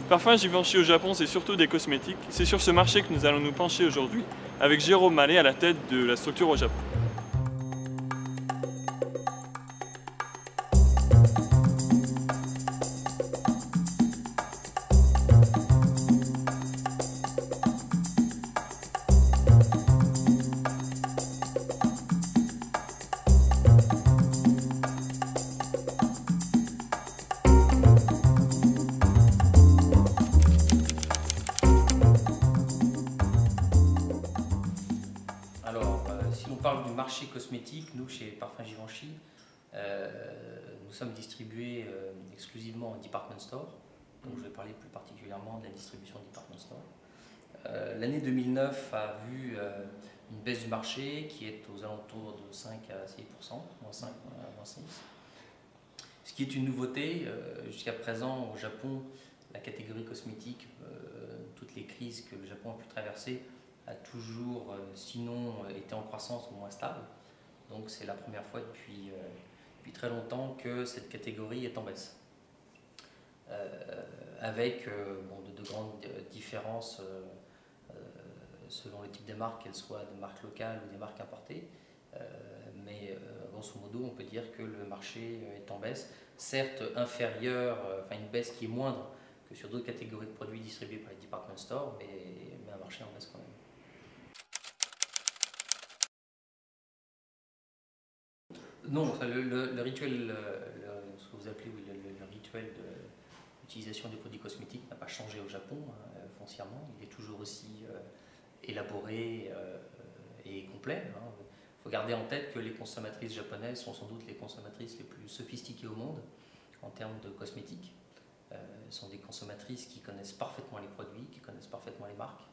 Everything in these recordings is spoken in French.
Parfum Givenchy au Japon, c'est surtout des cosmétiques. C'est sur ce marché que nous allons nous pencher aujourd'hui, avec Jérôme Mallet à la tête de la structure au Japon. Si on parle du marché cosmétique, nous chez Parfum Givenchy, nous sommes distribués exclusivement en department store. Donc je vais parler plus particulièrement de la distribution department store. L'année 2009 a vu une baisse du marché qui est aux alentours de 5 à 6%, moins 5, moins 6. Ce qui est une nouveauté. Jusqu'à présent au Japon, la catégorie cosmétique, toutes les crises que le Japon a pu traverser, a toujours, sinon, été en croissance ou moins stable. Donc c'est la première fois depuis très longtemps que cette catégorie est en baisse. Avec de grandes différences selon le type des marques, qu'elles soient des marques locales ou des marques importées. Mais grosso modo, on peut dire que le marché est en baisse, certes inférieure, une baisse qui est moindre que sur d'autres catégories de produits distribués par les department stores, mais un marché en baisse quand même. Non, le rituel, ce que vous appelez le rituel d'utilisation des produits cosmétiques n'a pas changé au Japon foncièrement. Il est toujours aussi élaboré et complet. Il faut garder en tête que les consommatrices japonaises sont sans doute les consommatrices les plus sophistiquées au monde en termes de cosmétiques. Ce sont des consommatrices qui connaissent parfaitement les produits, qui connaissent parfaitement les marques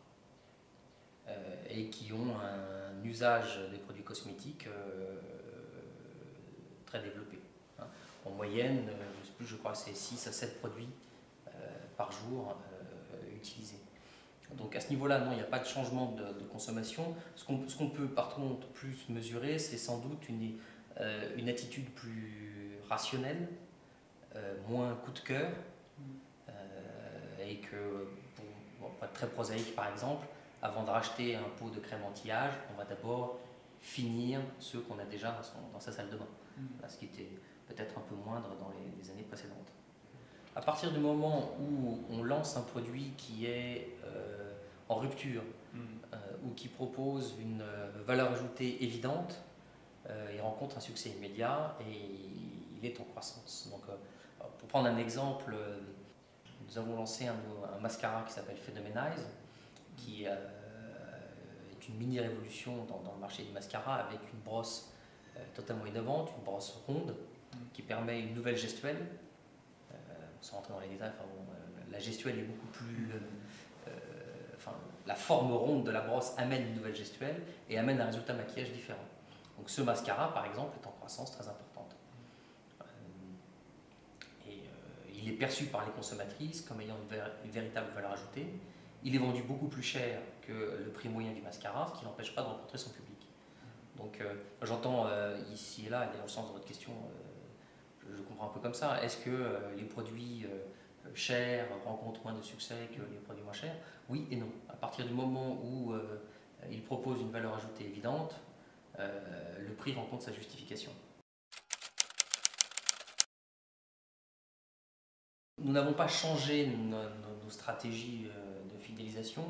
et qui ont un usage des produits cosmétiques très développé. En moyenne, je crois que c'est 6 à 7 produits par jour utilisés. Donc à ce niveau-là, non, il n'y a pas de changement de consommation. Ce qu'on peut par contre plus mesurer, c'est sans doute une attitude plus rationnelle, moins coup de cœur, et que, pour être très prosaïque par exemple, avant de racheter un pot de crème anti-âge, on va d'abord finir ceux qu'on a déjà dans sa salle de bain, ce qui était peut-être un peu moindre dans les années précédentes. À partir du moment où on lance un produit qui est en rupture ou qui propose une valeur ajoutée évidente, il rencontre un succès immédiat et il est en croissance. Donc, pour prendre un exemple, nous avons lancé un mascara qui s'appelle Phenomenize, qui est une mini-révolution dans le marché du mascara, avec une brosse totalement innovante, une brosse ronde qui permet une nouvelle gestuelle. Sans rentrer dans les détails, la gestuelle est beaucoup plus... la forme ronde de la brosse amène une nouvelle gestuelle et amène un résultat maquillage différent. Donc ce mascara, par exemple, est en croissance très importante. Il est perçu par les consommatrices comme ayant une véritable valeur ajoutée. Il est vendu beaucoup plus cher que le prix moyen du mascara, ce qui n'empêche pas de rencontrer son public. Donc j'entends ici et là, et dans le sens de votre question, je comprends un peu comme ça. Est-ce que les produits chers rencontrent moins de succès que les produits moins chers? Oui et non. À partir du moment où ils proposent une valeur ajoutée évidente, le prix rencontre sa justification. Nous n'avons pas changé nos stratégies de fidélisation,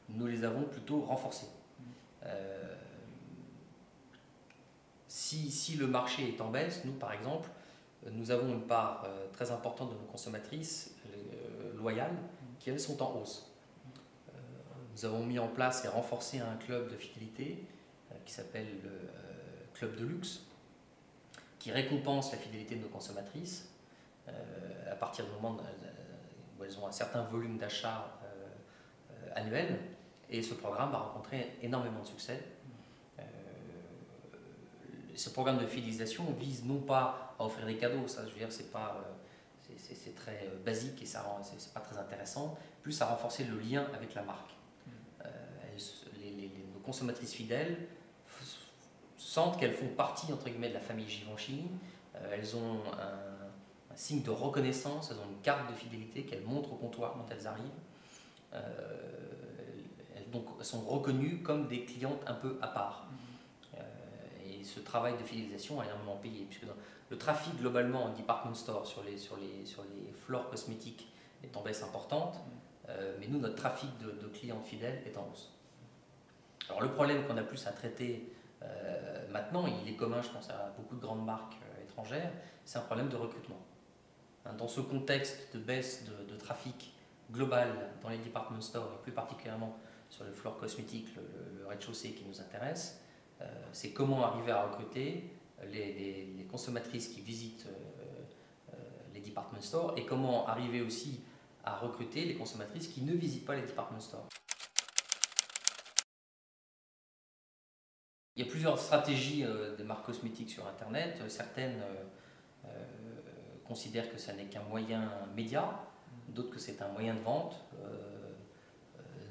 nous les avons plutôt renforcées. Si le marché est en baisse, nous par exemple, nous avons une part très importante de nos consommatrices loyales qui elles sont en hausse. Nous avons mis en place et renforcé un club de fidélité qui s'appelle le Club de Luxe, qui récompense la fidélité de nos consommatrices à partir du moment où elles ont un certain volume d'achat annuel. Et ce programme a rencontré énormément de succès. Ce programme de fidélisation vise non pas à offrir des cadeaux, ça je veux dire c'est très basique et c'est pas très intéressant, plus à renforcer le lien avec la marque. Nos consommatrices fidèles sentent qu'elles font partie entre guillemets de la famille Givenchy, elles ont un signe de reconnaissance, elles ont une carte de fidélité qu'elles montrent au comptoir quand elles arrivent. Donc, elles sont reconnues comme des clientes un peu à part. Et ce travail de fidélisation a énormément payé, puisque le trafic globalement en department store sur les flores cosmétiques est en baisse importante, mais nous, notre trafic de clients fidèles est en hausse. Alors le problème qu'on a plus à traiter maintenant, il est commun, je pense, à beaucoup de grandes marques étrangères, c'est un problème de recrutement. Dans ce contexte de baisse de trafic global dans les department stores, et plus particulièrement sur les flores cosmétiques, le rez-de-chaussée qui nous intéresse, c'est comment arriver à recruter les consommatrices qui visitent les department stores et comment arriver aussi à recruter les consommatrices qui ne visitent pas les department stores. Il y a plusieurs stratégies des marques cosmétiques sur Internet. Certaines considèrent que ça n'est qu'un moyen média, d'autres que c'est un moyen de vente.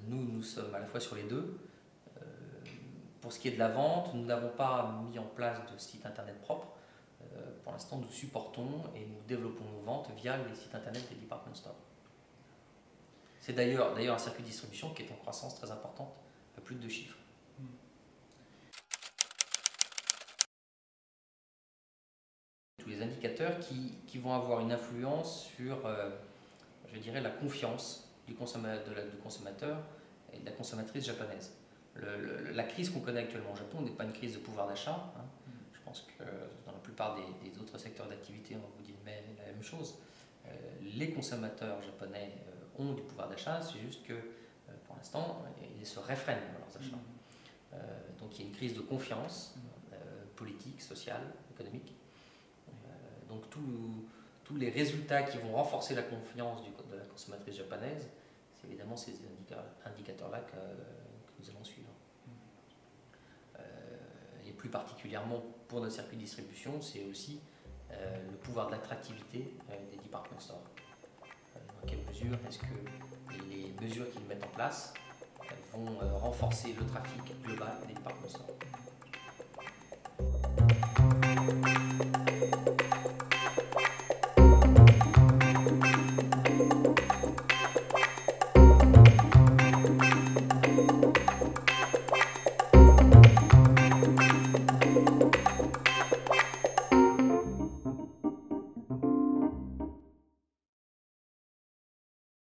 Nous sommes à la fois sur les deux. Pour ce qui est de la vente, nous n'avons pas mis en place de site internet propre. Pour l'instant, nous supportons et nous développons nos ventes via les sites internet des department stores. C'est d'ailleurs un circuit de distribution qui est en croissance très importante, à plus de 2 chiffres. Tous les indicateurs qui vont avoir une influence sur, je dirais, la confiance du consommateur et de la consommatrice japonaise. La crise qu'on connaît actuellement au Japon n'est pas une crise de pouvoir d'achat. Je pense que dans la plupart des autres secteurs d'activité, on vous dit la même chose. Les consommateurs japonais ont du pouvoir d'achat, c'est juste que pour l'instant, ils se réfrènent dans leurs achats. Donc il y a une crise de confiance politique, sociale, économique. Donc tous les résultats qui vont renforcer la confiance de la consommatrice japonaise, c'est évidemment ces indicateurs-là que nous allons suivre. Et plus particulièrement pour notre circuit de distribution, c'est aussi le pouvoir d'attractivité des department stores. Dans quelle mesure est-ce que les mesures qu'ils mettent en place vont renforcer le trafic global des department stores?